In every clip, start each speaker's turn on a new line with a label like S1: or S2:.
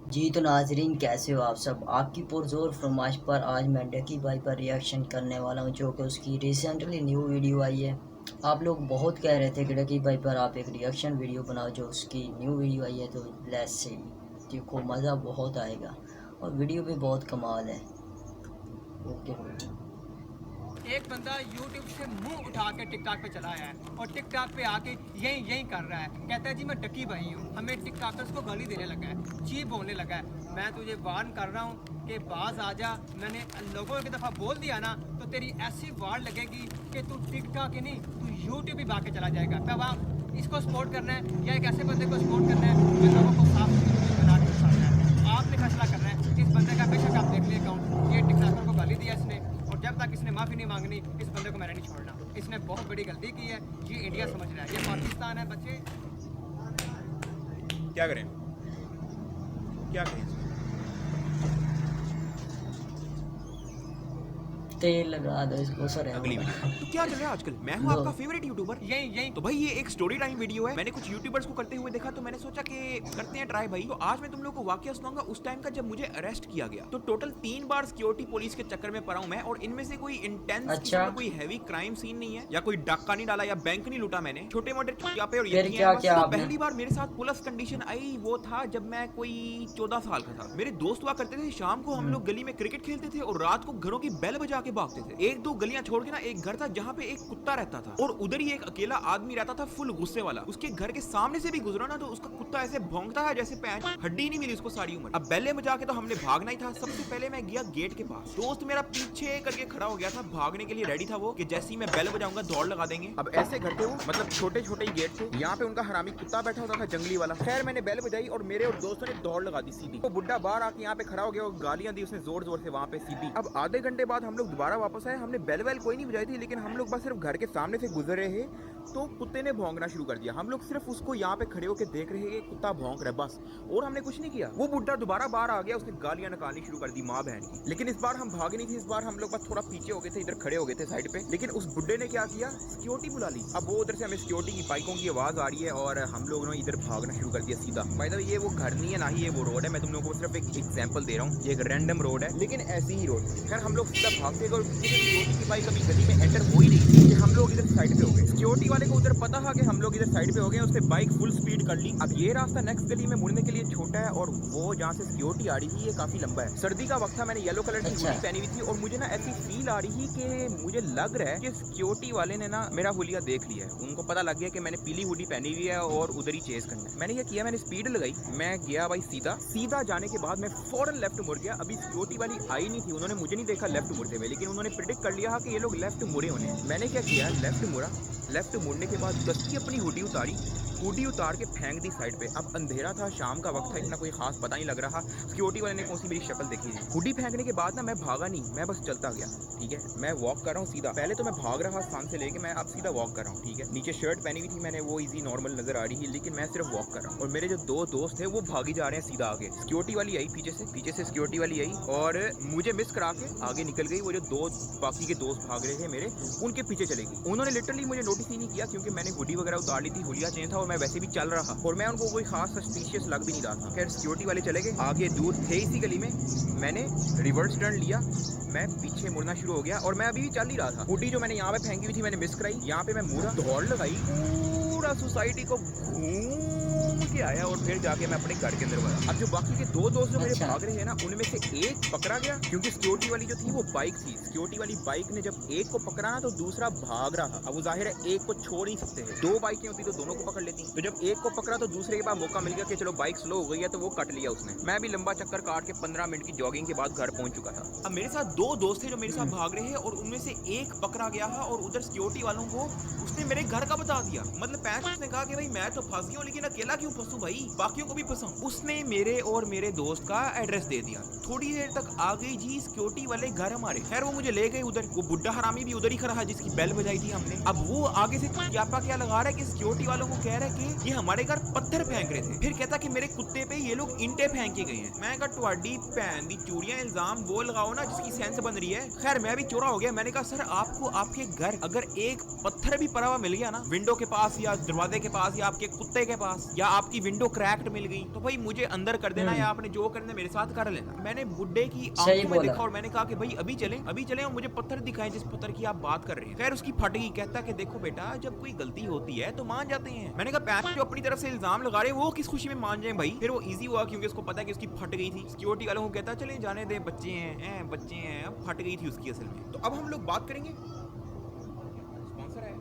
S1: जी तो नाजरीन, कैसे हो आप सब। आपकी पुरजोर फरमाइश पर आज मैं डकी भाई पर रिएक्शन करने वाला हूं, जो कि उसकी रिसेंटली न्यू वीडियो आई है। आप लोग बहुत कह रहे थे कि डकी भाई पर आप एक रिएक्शन वीडियो बनाओ, जो उसकी न्यू वीडियो आई है। तो लेट्स सी, देखो मज़ा बहुत आएगा और वीडियो भी बहुत कमाल है। ओके।
S2: एक बंदा YouTube से मुंह उठा के टिकटॉक पे चला आया है और टिकटॉक पे आके यही यही कर रहा है। कहता है जी मैं डकी भाई हूँ। हमें टिकटॉकर्स को गाली देने लगा है, चीप बोलने लगा है। मैं तुझे वार्न कर रहा हूँ कि बाज आ जा। मैंने लोगों को एक दफ़ा बोल दिया ना तो तेरी ऐसी वार लगेगी कि तू टिकटॉक ही नहीं, तू यूट्यूब भी भाग के चला जाएगा। तब आप इसको सपोर्ट करना है या एक ऐसे बंदे को सपोर्ट करना है जो लोगों को साफ बना के दिखाता है। आपने फैसला करना है। इस बंदे का बेशक आप देख लिए अकाउंट, ये टिकटॉकर को गाली दिया इसने, और जब तक इसने माफ़ी नहीं मांगनी इस बंदे को मैंने नहीं छोड़ना। इसने बहुत बड़ी गलती की है। ये इंडिया समझ रहा है, ये पाकिस्तान है बच्चे।
S3: क्या करें, क्या करें?
S1: तेल लगा दो इसको सर।
S3: अगली वीडियो। तो क्या चल रहा है आजकल? मैं हूँ आपका फेवरेट यूट्यूबर।
S2: यही यही
S3: तो भाई ये एक स्टोरी टाइम वीडियो है। मैंने कुछ यूट्यूबर्स को करते हुए देखा तो मैंने सोचा कि करते हैं ट्राई भाई। तो आज मैं तुम लोगों को वाकया सुनाऊंगा उस टाइम का जब मुझे अरेस्ट किया गया। तो टोटल 3 बार सिक्योरिटी पुलिस के चक्कर में पड़ा हूं मैं, और इनमें से कोई इंटेंस
S1: अच्छा।
S3: कोई हैवी क्राइम सीन नहीं है, या कोई डाका नहीं डाला या बैंक नहीं लूटा मैंने। छोटे मोटे पे और
S1: फिर
S3: ये
S1: क्या
S3: बस।
S1: क्या
S3: तो
S1: आपने?
S3: पहली बार मेरे साथ पुलिस कंडीशन आई वो था जब मैं कोई 14 साल का था। मेरे दोस्त हुआ करते थे, शाम को हम लोग गली में क्रिकेट खेलते थे और रात को घरों की बेल बजा के भागते थे। एक दो गलियां छोड़ के ना एक घर था जहाँ पे एक कुत्ता रहता था, और उधर ही एक अकेला आदमी रहता था फुल गुस्से वाला। उसके घर के सामने से भी गुजरा ना तो उसका कुत्ता ऐसे भौंकता है जैसे पैंच हड्डी नहीं मिली उसको सारी उम्र। अब बेले बजा के तो हमने भागना ही था। सबसे पहले मैं गया गेट के पास, दोस्त मेरा पीछे करके खड़ा हो गया था, भागने के लिए रेडी था वो कि जैसे ही मैं बेल बजाऊंगा दौड़ लगा देंगे। अब ऐसे घर थे वो, मतलब छोटे छोटे ही गेट थे। यहाँ पे उनका हरामी कुत्ता बैठा होता था जंगली वाला। खैर मैंने बेल बजाई और मेरे और दोस्तों ने दौड़ लगा दी सीधी। तो बुड्ढा बाहर आके यहाँ पे खड़ा हो गया और गालियां दी उसने जोर जोर से वहाँ पे सीधी। अब आधे घंटे बाद हम लोग दोबारा वापस आए। हमने बेल वेल कोई नहीं बजाई थी, लेकिन हम लोग बस सिर्फ घर के सामने से गुजर रहे हैं तो कुत्ते ने भौंकना शुरू कर दिया। हम लोग सिर्फ उसको यहाँ पे खड़े होकर देख रहे हैं, कुत्ता भौंक रहा है बस, और हमने कुछ नहीं किया। वो बुड्ढा दोबारा बाहर आ गया, उसने गालियां निकालनी शुरू कर दी माँ बहन की। लेकिन इस बार हम भागे नहीं थे, इस बार हम लोग बस थोड़ा पीछे हो गए थे, इधर खड़े हो गए थे साइड पे। लेकिन उस बुड्ढे ने क्या किया, सिक्योरिटी बुला ली। अब वो उधर से हमें सिक्योरिटी की बाइकों की आवाज आ रही है और हम लोगों ने इधर भागना शुरू कर दिया सीधा। भाई साहब ये वो घर नहीं है ना ही ये वो रोड है। मैं तुम लोगों को सिर्फ एक एग्जाम्पल दे रहा हूँ, ये एक रैंडम रोड है लेकिन ऐसी ही रोड। खैर हम लोग सीधा भागते गए और सिक्योरिटी की बाइक अभी गली में एंटर हो ही नहीं थी कि हम लोग इधर साइड पे हो गए। सिक्योरिटी वाले को उधर पता था कि हम लोग इधर साइड पे हो गए, उसने बाइक फुल स्पीड कर ली। अब ये रास्ता नेक्स्ट गली में मुड़ने के लिए छोटा है और वो जहाँ से सिक्योरिटी आ रही थी ये काफी लंबा है। सर्दी का वक्त था, मैंने येलो कलर की हुडी पहनी हुई थी और मुझे ना ऐसी फील आ रही थी कि मुझे लग रहा है कि सिक्योरिटी वाले ने ना मेरा हुलिया देख लिया है। उनको पता लग गया कि मैंने पीली हुडी पहनी हुई है और उधर ही चेज करना है। मैंने ये किया, मैंने स्पीड लगाई, मैं गया भाई सीधा। सीधा जाने के बाद मैं फौरन लेफ्ट मुड़ गया। अभी सिक्योरिटी वाली आई नहीं थी, उन्होंने मुझे नहीं देखा लेफ्ट मुड़ते हुए, लेकिन उन्होंने प्रिडिक्ट कर लिया कि ये लोग लेफ्ट मुड़े होने। मैंने क्या किया, लेफ्ट मुड़ा। लेफ्ट मुड़ने के बाद दस्ती अपनी हुडी उतारी, हुडी उतार के फेंक दी साइड पे। अब अंधेरा था, शाम का वक्त था, इतना कोई खास पता नहीं लग रहा। सिक्योरिटी वाले ने कौन सी मेरी शक्ल देखी थी। हुडी फेंकने के बाद ना मैं भागा नहीं, मैं बस चलता गया। ठीक है, मैं वॉक कर रहा हूँ सीधा। पहले तो मैं भाग रहा स्थान से लेके, मैं अब सीधा वॉक कर रहा हूँ। ठीक है, नीचे शर्ट पहनी हुई थी मैंने, वो इजी नॉर्मल नजर आ रही है, लेकिन मैं सिर्फ वॉक कर रहा हूँ। और मेरे जो दो दोस्त थे वो भागी जा रहे हैं सीधा आगे। सिक्योरिटी वाली आई पीछे से सिक्योरिटी वाली आई और मुझे मिस करा के आगे निकल गई। वो जो दो बाकी के दोस्त भाग रहे थे मेरे, उनके पीछे चले गई। उन्होंने लिटरली मुझे नोटिस ही नहीं किया क्योंकि मैंने हुडी वगैरह उतार ली थी, हुलिया चेंज था और मैं वैसे भी चल रहा और मैं उनको कोई खास सस्पिशियस लग भी नहीं रहा था। खैर सिक्योरिटी वाले चले गए, आगे दूर थे इसी गली में। मैंने रिवर्स टर्न लिया, मैं पीछे मुड़ना शुरू हो गया और मैं अभी भी चल ही रहा था। हुडी जो मैंने यहाँ पे फेंकी हुई थी मैंने मिस कराई, यहाँ पे मैं मुड़ा, दौड़ लगाई, पूरा सोसाइटी को घूम के आया और फिर जाके मैं अपने घर के अंदर बढ़ा। अब जो बाकी के दो दोस्त जो मेरे भाग रहे हैं ना, उनमें से एक पकड़ा गया क्योंकि सिक्योरिटी वाली जो थी वो बाइक थी। सिक्योरिटी वाली बाइक ने जब एक को पकड़ा ना तो दूसरा भाग रहा। अब वो जाहिर है एक को छोड़ नहीं सकते हैं, दो बाइकें होती तो दोनों को पकड़ लेती। तो जब एक को पकड़ा तो दूसरे के बाद मौका मिल गया कि चलो बाइक स्लो हो गई है, तो वो कट लिया उसने। मैं भी लंबा चक्कर काट के 15 मिनट की जॉगिंग के बाद घर पहुंच चुका था। अब मेरे साथ दो दोस्त थे जो मेरे साथ भाग रहे हैं और उनमें से एक पकड़ा गया है और उधर सिक्योरिटी वालों को उसने मेरे घर का बता दिया। मतलब पैंच उसने कहा कि भाई मैं तो फंस गया हूँ लेकिन अकेला क्यों फंसूं भाई, बाकियों को भी फंसाऊं। उसने मेरे और मेरे दोस्त का एड्रेस दे दिया। थोड़ी देर तक आ गई जी सिक्योरिटी वाले घर हमारे। खैर वो मुझे ले गए उधर। वो बुड्ढा हरामी भी उधर ही खड़ा है जिसकी बेल बजाई थी हमने। अब वो आगे से क्या लगा रहा है कि सिक्योरिटी वालों को कह रहा है कि ये हमारे घर पत्थर फेंक रहे थे। फिर कहता कि मेरे कुत्ते पे ये लोग इंटे फेंक के गए हैं। मैं कहा तुम्हारी भैन दी चूड़ियां इल्जाम वो लगाओ ना जिसकी सेंस बन रही है। खैर मैं भी चोरा हो गया। मैंने कहा सर आपको आपके घर अगर एक पत्थर भी पड़ा हुआ मिल गया ना विंडो के पास या दरवाजे के पास या आपके कुत्ते के पास या आपकी विंडो क्रैक्ड मिल गई तो भाई मुझे अंदर कर देना या आपने जो करना मेरे साथ कर लेना। मैंने बुड्ढे की
S1: सही
S3: आंखों में
S1: बोला।
S3: देखा और मैंने कहा कि भाई अभी चलें और मुझे पत्थर दिखाएं जिस पत्थर की आप बात कर रहे हैं। खैर उसकी फट गई, कहता कि देखो बेटा जब कोई गलती होती है तो मान जाते हैं। मैंने कहा पैप जो अपनी तरफ से इल्जाम लगा रहे वो किस खुशी में मान जाए भाई। फिर वो इजी हुआ क्योंकि उसको पता है कि उसकी फट गई थी। सिक्योरिटी वालों को कहता चले जाने दे, बच्चे हैं, अब फट गई थी उसकी असल में। तो अब हम लोग बात करेंगे स्पॉन्सर है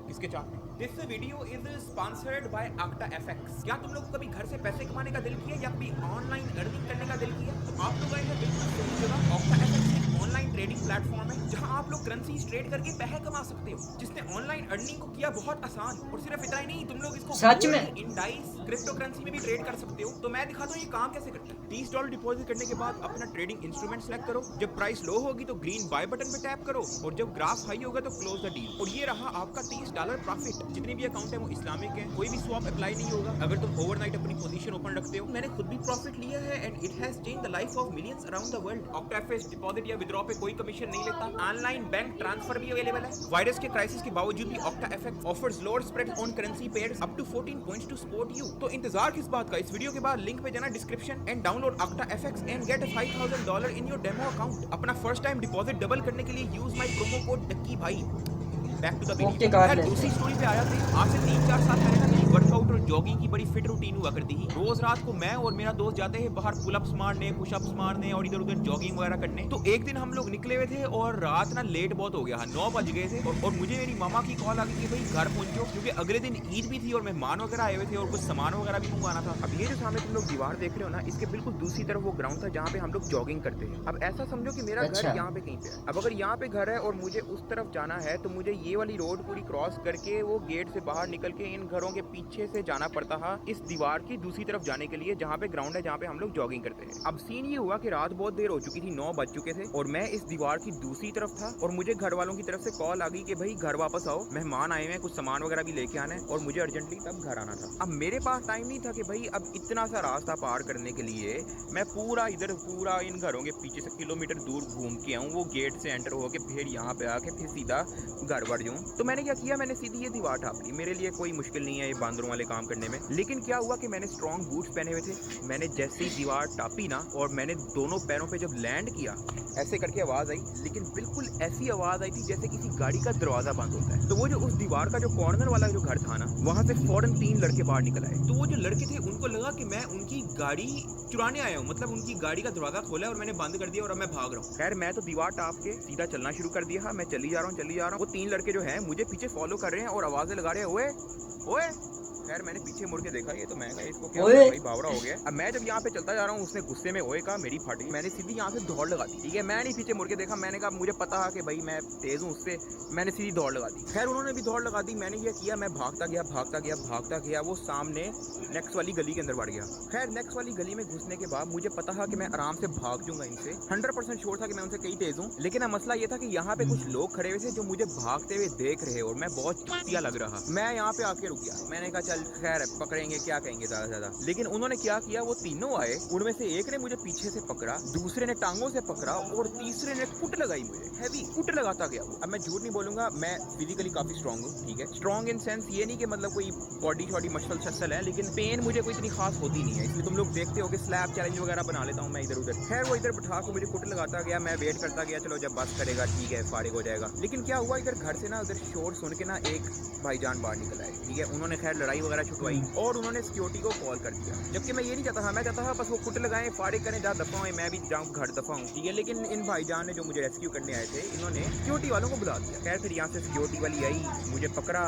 S3: किसके चाहते हैं। This video is sponsored by octa FX. क्या तुम लोग को कभी घर से पैसे कमाने का दिल किया या कभी ऑनलाइन अर्निंग करने का दिल किया तो आप लोग आए हैं बिल्कुल सही जगह। ऑक्टा एफएक्स एक ऑनलाइन ट्रेडिंग प्लेटफॉर्म है जहां आप लोग करेंसीज ट्रेड करके पैसे कमा सकते हो, जिसने ऑनलाइन अर्निंग को किया बहुत आसान। और सिर्फ इतना ही नहीं, तुम लोग इसको
S1: सच में
S3: इन डाइस क्रिप्टो करेंसी में भी ट्रेड कर सकते हो। तो मैं दिखाता हूँ ये काम कैसे करता है। $30 डिपॉजिट करने के बाद अपना ट्रेडिंग इंस्ट्रूमेंट सेलेक्ट करो। जब प्राइस लो होगी तो ग्रीन बाय बटन पे टैप करो और जब ग्राफ हाई होगा तो क्लोज द डील। और ये रहा आपका $30 प्रॉफिट। जितने भी अकाउंट है वो इस्लामिक है, कोई भी स्वैप अप्लाई नहीं होगा अगर तुम ओवरनाइट अपनी पोजीशन ओपन रखते हो। मैंने खुद भी प्रॉफिट लिया है and it has changed the life of millions around the world. Octa FX deposit या विड्रॉ पे कोई कमीशन नहीं लेता। ऑनलाइन बैंक ट्रांसफर भी अवेलेबल है। वायरस के क्राइसिस के बावजूद भी Octa FX offers lower spread on currency pairs up to 14 points to support you. तो इंतजार किस बात का, इस वीडियो के बाद लिंक पे जाना description and download Octa FX and get $5000 in your demo account. अपना फर्स्ट टाइम डिपॉजिट डबल करने के लिए use my promo code Ducky Bhai. Back to the
S1: okay,
S3: video.
S1: काट
S3: खैर
S1: लेते
S3: दूसरी स्टोरी पे आया थे। आज से 3-4 साल पहले ना मेरी वर्कआउट और जॉगिंग की बड़ी फिट रूटीन हुआ करती थी। रोज रात को मैं और मेरा दोस्त जाते हैं बाहर पुलअप्स मारने, पुशअप्स मारने और इधर उधर जॉगिंग वगैरह करने। तो एक दिन हम लोग निकले हुए थे और रात ना लेट बहुत हो गया, 9 बज गए थे और मुझे मेरी मामा की कॉल आ गई कि भाई घर पहुंचो, क्योंकि अगले दिन ईद भी थी और मेहमान वगैरह आए हुए थे और कुछ सामान वगैरह भी मंगवाना था। अब ये जो सामने तुम लोग दीवार देख रहे हो ना, इसके बिल्कुल दूसरी तरफ वो ग्राउंड था जहाँ पे हम लोग जॉगिंग करते हैं। अब ऐसा समझो कि मेरा
S1: अच्छा।
S3: घर यहाँ पे कहीं पे है। अब अगर यहाँ पे घर है और मुझे उस तरफ जाना है तो मुझे ये वाली रोड पूरी क्रॉस करके वो गेट से बाहर निकल के इन घरों के पीछे से जाना पड़ता था इस दीवार की दूसरी तरफ जाने के लिए, जहाँ पे ग्राउंड है जहाँ पे हम लोग जॉगिंग करते हैं। अब सीन ये हुआ कि रात बहुत देर हो चुकी थी, 9 बज चुके थे और मैं इस दीवार की दूसरी तरफ था और मुझे घर वालों की तरफ से कॉल आ गई कि भाई घर वापस आओ, मेहमान आए हैं, कुछ सामान वगैरह भी लेके आना है और मुझे अर्जेंटली तब घर आना था। अब मेरे पास टाइम नहीं था कि भाई अब इतना सा रास्ता पार करने के लिए मैं पूरा इन घरों के पीछे से किलोमीटर दूर घूम के आऊँ, वो गेट से एंटर होके फिर यहाँ पे आके फिर सीधा घर बढ़ जाऊँ। तो मैंने क्या किया, मैंने सीधी ये दीवार ठाप ली। मेरे लिए कोई मुश्किल नहीं है ये बांदरों वाले काम करने में। लेकिन क्या हुआ कि मैंने स्ट्रॉन्ग बूट्स पहने हुए थे। मैंने जैसे ही दीवार टापी ना और मैंने दोनों पैरों पे जब लैंड किया, ऐसे करके आवाज आई, लेकिन बिल्कुल ऐसी आवाज आई थी जैसे किसी गाड़ी का दरवाजा बंद होता है। तो वो जो उस दीवार का जो कॉर्नर वाला जो घर था ना, वहाँ से फौरन 3 लड़के बाहर निकल आए। तो वो जो लड़के थे उनको लगा कि मैं उनकी गाड़ी चुराने आया हूँ, मतलब उनकी गाड़ी का दरवाजा खोला और मैंने बंद कर दिया और अब मैं भाग रहा हूँ। खैर मैं तो दीवार टाप के सीधा चलना शुरू कर दिया। मैं चली जा रहा हूँ। वो 3 लड़के जो हैं मुझे पीछे फॉलो कर रहे हैं और आवाजें लगा रहे हैं, ओए ओए। खैर मैंने पीछे मुड़ के देखा, ये तो मैं इसको क्या हुआ, भाई बावरा हो गया। अब मैं जब यहाँ पे चलता जा रहा हूँ, उसने गुस्से में ओए कहा, मेरी फट गई। मैंने सीधी यहाँ से दौड़ लगा दी। ठीक है, मैं नहीं पीछे मुड़ के देखा। मैंने कहा मुझे पता है कि भाई मैं तेज हूँ, उससे मैंने सीधी दौड़ लगा दी। खैर उन्होंने भी दौड़ लगा दी। मैंने ये किया, मैं भागता गया, वो सामने नेक्स्ट वाली गली के अंदर बढ़ गया। खैर नेक्स्ट वाली गली में घुसने के बाद मुझे पता था कि मैं आराम से भाग जाऊंगा इनसे। 100% श्योर था कि मैं उनसे कहीं तेज हूँ। लेकिन अब मसला ये था कि यहाँ पे कुछ लोग खड़े हुए थे जो मुझे भागते हुए देख रहे और मैं बहुत चुतिया लग रहा। मैं यहाँ पे आके रुक गया। मैंने कहा चल खैर पकड़ेंगे, क्या कहेंगे ज्यादा। लेकिन उन्होंने क्या किया, वो तीनों आए। उनमें से एक ने मुझे पीछे से पकड़ा, दूसरे ने टांगों से पकड़ा और तीसरे ने कुट लगाई मुझे। हैवी कुट लगाता गया वो। अब मैं झूठ नहीं बोलूंगा, मैं फिजिकली काफी स्ट्रॉन्ग हूँ। ठीक है, स्ट्रॉन्ग इन सेंस ये नहीं कि मतलब कोई बॉडी शॉडी मसल है, लेकिन पेन मुझे कोई इतनी खास होती नहीं है। इसलिए तुम लोग देखते हो कि स्लैब चैलेंज वगैरह बना लेता हूँ मैं इधर उधर। खैर वो इधर बैठा के मुझे कुट लगाता गया। मैं वेट करता गया, चलो जब बस करेगा ठीक है फारिग हो जाएगा। लेकिन क्या हुआ, इधर घर से ना उधर शोर सुन के ना एक भाईजान बाहर निकल आए। ठीक है, उन्होंने खैर लड़ाई वगैरह छुटवाई और उन्होंने सिक्योरिटी को कॉल कर दिया। जबकि मैं ये नहीं चाहता था, मैं चाहता था बस वो कुट लगाएं, फारिग करें, जा दफा हों, मैं भी जाऊँ घर दफा हूँ। ठीक है, लेकिन इन भाईजान ने जो मुझे रेस्क्यू करने आए थे, इन्होंने सिक्योरिटी वालों को बुला दिया। खैर फिर यहाँ से सिक्योरिटी वाली आई, मुझे पकड़ा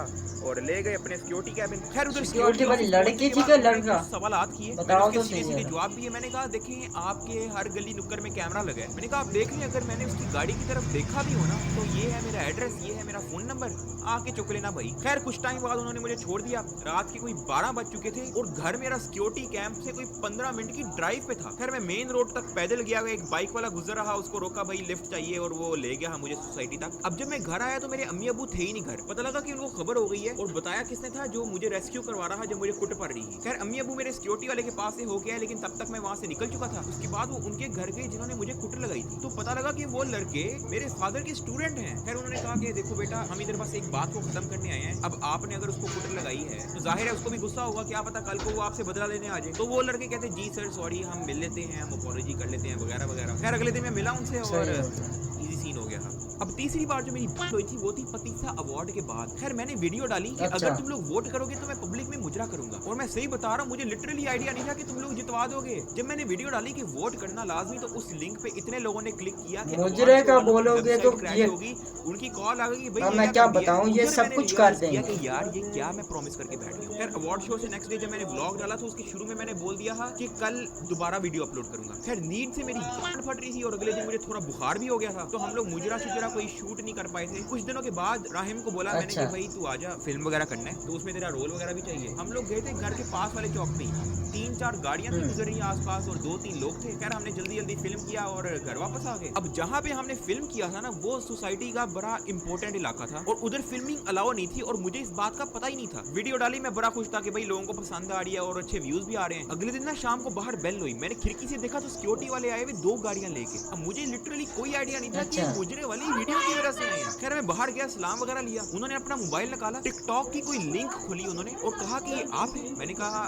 S3: और ले गए अपने सिक्योरिटी कैबिन। खैर उधर
S1: सिक्योरिटी वाली लड़की थी क्या लड़का?
S3: सवालात किए,
S1: बताओ तो सही
S3: सीधे जवाब दिए। मैंने कहा देखें आपके हर गली नुक्कड़ में कैमरा लगा है। मैंने कहा आप देख लें, अगर मैंने उसकी गाड़ी की तरफ देखा भी हो ना तो ये है मेरा एड्रेस, ये है मेरा फोन नंबर, आके चुक लेना भाई। खैर कुछ टाइम बाद उन्होंने मुझे छोड़ दिया। रात रात के कोई 12 बज चुके थे और घर मेरा सिक्योरिटी कैंप से कोई 15 मिनट की ड्राइव पे था। खैर मैं मेन रोड तक पैदल गया, एक बाइक वाला गुजर रहा, उसको रोका, भाई लिफ्ट चाहिए, और वो ले गया मुझे सोसाइटी तक। अब जब मैं घर आया तो मेरे अम्मी अबू थे ही नहीं घर। पता लगा कि उनको खबर हो गई है, और बताया किसने था, जो मुझे रेस्क्यू करवा रहा जब मुझे कुट पड़ रही है। खैर अम्मी अबू मेरे सिक्योरिटी वाले के पास से हो गया, लेकिन तब तक मैं वहां से निकल चुका था। उसके बाद वो उनके घर गए जिन्होंने मुझे कुट लगाई थी, तो पता लगा कि वो लड़के मेरे फादर के स्टूडेंट हैं। खैर उन्होंने कहा कि देखो बेटा, हम इधर बस एक बात को खत्म करने आए हैं, अब आपने अगर उसको कुट लगाई है तो जाहिर है उसको भी गुस्सा होगा, क्या पता कल को वो आपसे बदला लेने आ जाए। तो वो लड़के कहते जी सर सॉरी, हम मिल लेते हैं, हम अपॉलॉजी कर लेते हैं वगैरह वगैरह। खैर अगले दिन मैं मिला उनसे और इजी सीन हो गया था। अब तीसरी बार जो मेरी बात हुई थी वो थी पतीसा अवार्ड के बाद। खैर मैंने वीडियो डाली कि अगर तुम लोग वोट करोगे तो मैं पब्लिक में मुजरा करूंगा, और मैं सही बता रहा हूँ, मुझे लिटरली आइडिया नहीं था कि तुम लोग जितवा दोगे। जब मैंने वीडियो डाली कि वोट करना लाजमी, तो उस लिंक पे इतने लोगों ने क्लिक किया कि
S1: मुजरे का बोलोगे तो ये
S3: होगी, उनकी कॉल आ गई भाई
S1: मैं क्या बताऊं, ये सब कुछ कर देंगे
S3: कि यार ये क्या मैं प्रॉमिस करके बैठ गया। खैर अवार्ड शो से नेक्स्ट डे जब मैंने व्लॉग डाला तो उसके शुरू में मैंने बोल दिया था कि कल दोबारा वीडियो अपलोड करूंगा। खैर नींद से मेरी गांड फट रही थी और अगले दिन मुझे थोड़ा बुखार भी हो गया था, तो हम लोग मुजरा शुजरा कोई शूट नहीं कर पाए थे। कुछ दिनों के बाद राहिम को बोला मैंने कि भाई तू आजा, फिल्म वगैरह करना है, तो उसमें तेरा रोल वगैरह भी चाहिए। हम लोग गए थे घर के पास वाले चौक पे, 3-4 गाड़ियां थी गुजर रही आसपास और 2-3 लोग थे। खैर हमने जल्दी जल्दी फिल्म किया और घर वापस आ गए। अब जहाँ पे हमने फिल्म किया था ना, वो सोसाइटी का बड़ा इंपॉर्टेंट इलाका था और उधर फिल्मिंग अलाउ नहीं थी, और मुझे इस बात का पता ही नहीं था। वीडियो डाली, मैं बड़ा खुश था कि भाई लोगों को पसंद आ रही है और अच्छे व्यूज भी आ रहे हैं। अगले दिन ना शाम को बाहर बेल हुई, मैंने खिड़की से देखा तो सिक्योरिटी वाले आए हुए 2 गाड़ियां लेके। अब मुझे लिटरली कोई आइडिया नहीं था कि मुजरे वाली वीडियो की वजह से आए हैं। खैर मैं बाहर गया, सलाम वगैरह लिया, उन्होंने अपना मोबाइल निकाला, टिकटॉक की कोई लिंक खोली उन्होंने और कहा कि ये आप हैं। मैंने कहा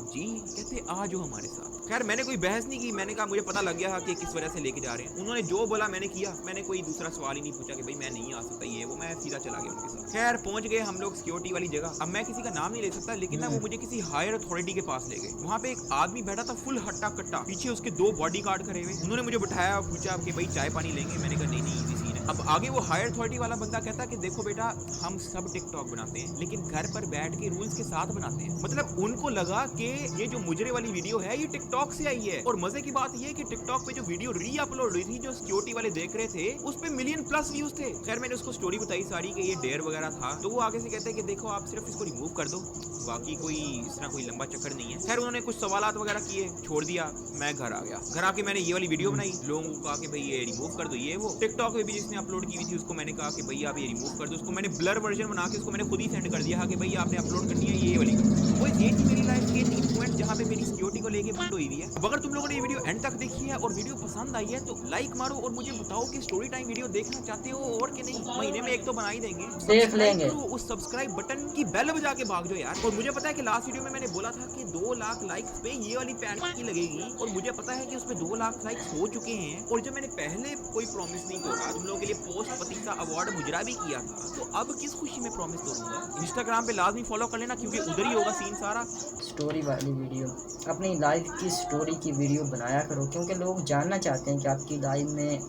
S3: जी, कहते आ जाओ हमारे साथ। खैर मैंने कोई बहस नहीं की, मैंने कहा मुझे पता लग गया कि किस वजह से लेके जा रहे हैं। उन्होंने जो बोला मैंने किया, मैंने कोई दूसरा सवाल ही नहीं पूछा कि भाई मैं नहीं आ सकता ये वो, मैं सीधा चला गया उनके साथ। खैर पहुंच गए हम लोग सिक्योरिटी वाली जगह। अब मैं किसी का नाम नहीं ले सकता, लेकिन ना वो मुझे किसी हायर अथॉरिटी के पास ले गए। वहाँ पे एक आदमी बैठा था फुल हट्टा कट्टा, पीछे उसके 2 बॉडीगार्ड खड़े हुए। उन्होंने मुझे बिठाया, पूछा कि भाई चाय पानी लेंगे, मैंने कहा नहीं नहीं इजी सीन है। अब आगे वो हायर अथॉरिटी वाला बंदा कहता कि देखो बेटा, हम सब टिकटॉक बनाते हैं लेकिन घर पर बैठ के रूल्स के साथ बनाते हैं। मतलब उनको लगा कि ये जो मुजरे वाली वीडियो है ये टिकटॉक से आई है। और मजे की बात ये है कि टिकटॉक पे जो वीडियो री अपलोड हुई थी, जो सिक्योरिटी वाले देख रहे थे, उस पे मिलियन+ व्यूज थे। खैर मैंने उसको स्टोरी बताई सारी कि ये डेयर वगैरह था, तो वो आगे से कहते हैं कि देखो आप सिर्फ इसको रिमूव कर दो, बाकी कोई इस तरह कोई लंबा चक्कर नहीं है। खैर उन्होंने कुछ सवालात वगैरह किए, छोड़ दिया, मैं घर आ गया। घर आके मैंने ये वाली वीडियो बनाई, लोगों को कहा कि भाई ये रिमूव कर दो ये वो। टिकटॉक पे भी जिसने अपलोड की हुई थी उसको मैंने कहा कि भाई आप ये रिमूव कर दो। उसको मैंने ब्लर वर्जन बना के उसको मैंने खुद ही सेंड कर दिया कि भाई आपने अपलोड करनी है ये वाली। वो ये थी मेरी लाइफ के 3 पॉइंट जहाँ पे मेरी सिक्योरिटी को लेके बंद हुई है। अब अगर तुम लोगों ने ये वीडियो एंड तक देखी है और वीडियो पसंद आई है तो लाइक मारो और मुझे बताओ कि स्टोरी टाइम वीडियो देखना चाहते हो और कि नहीं। महीने में एक तो बना ही देंगे,
S1: देख लेंगे।
S3: उस सब्सक्राइब बटन की बेल बजा के भाग जाओ यार। और मुझे पता है कि लास्ट वीडियो में मैंने बोला था कि 2 लाख लाइक्स पे ये वाली पैन की लगेगी, और मुझे पता है कि उसमें 2 लाख लाइक्स हो चुके हैं। और जब मैंने पहले कोई प्रॉमिस नहीं तोड़ा, तुम लोगों के लिए पोस्ट पतीसा अवार्ड मुजरा भी किया था, तो अब किस खुशी में प्रॉमिस तोड़ूंगा। इंस्टाग्राम पे लाजमी फॉलो कर लेना क्योंकि उधर ही होगा सीन सारा।
S1: स्टोरी वाली वीडियो, अपनी लाइफ की स्टोरी की वीडियो बनाया करो, क्योंकि लोग जानना चाहते हैं कि आपकी लाइफ में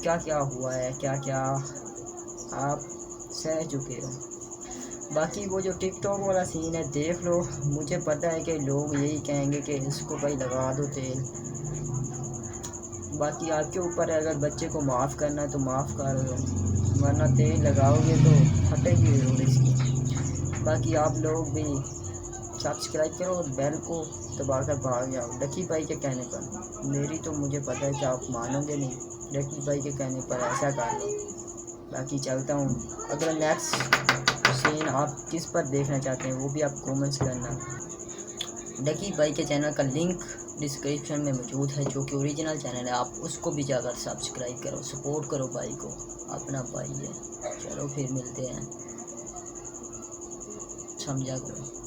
S1: क्या क्या हुआ है, क्या क्या आप सह चुके हो। बाकी वो जो टिकटॉक वाला सीन है देख लो, मुझे पता है कि लोग यही कहेंगे कि इसको भाई लगा दो तेल। बाकी आपके ऊपर है, अगर बच्चे को माफ़ करना है तो माफ़ कर दो, वरना तेल लगाओगे तो फटेगी जरूर इसकी। बाकी आप लोग भी सब्सक्राइब करो और बेल को दबाकर भाग जाओ डकी भाई के कहने पर। मेरी तो मुझे पता है कि आप मानोगे नहीं, डकी भाई के कहने पर ऐसा कर लो। बाकी चलता हूँ, अगर नेक्स्ट सीन आप किस पर देखना चाहते हैं वो भी आप कमेंट्स करना। डकी भाई के चैनल का लिंक डिस्क्रिप्शन में मौजूद है, जो कि ओरिजिनल चैनल है, आप उसको भी जाकर सब्सक्राइब करो, सपोर्ट करो भाई को, अपना भाई है। चलो फिर मिलते हैं, समझा करो।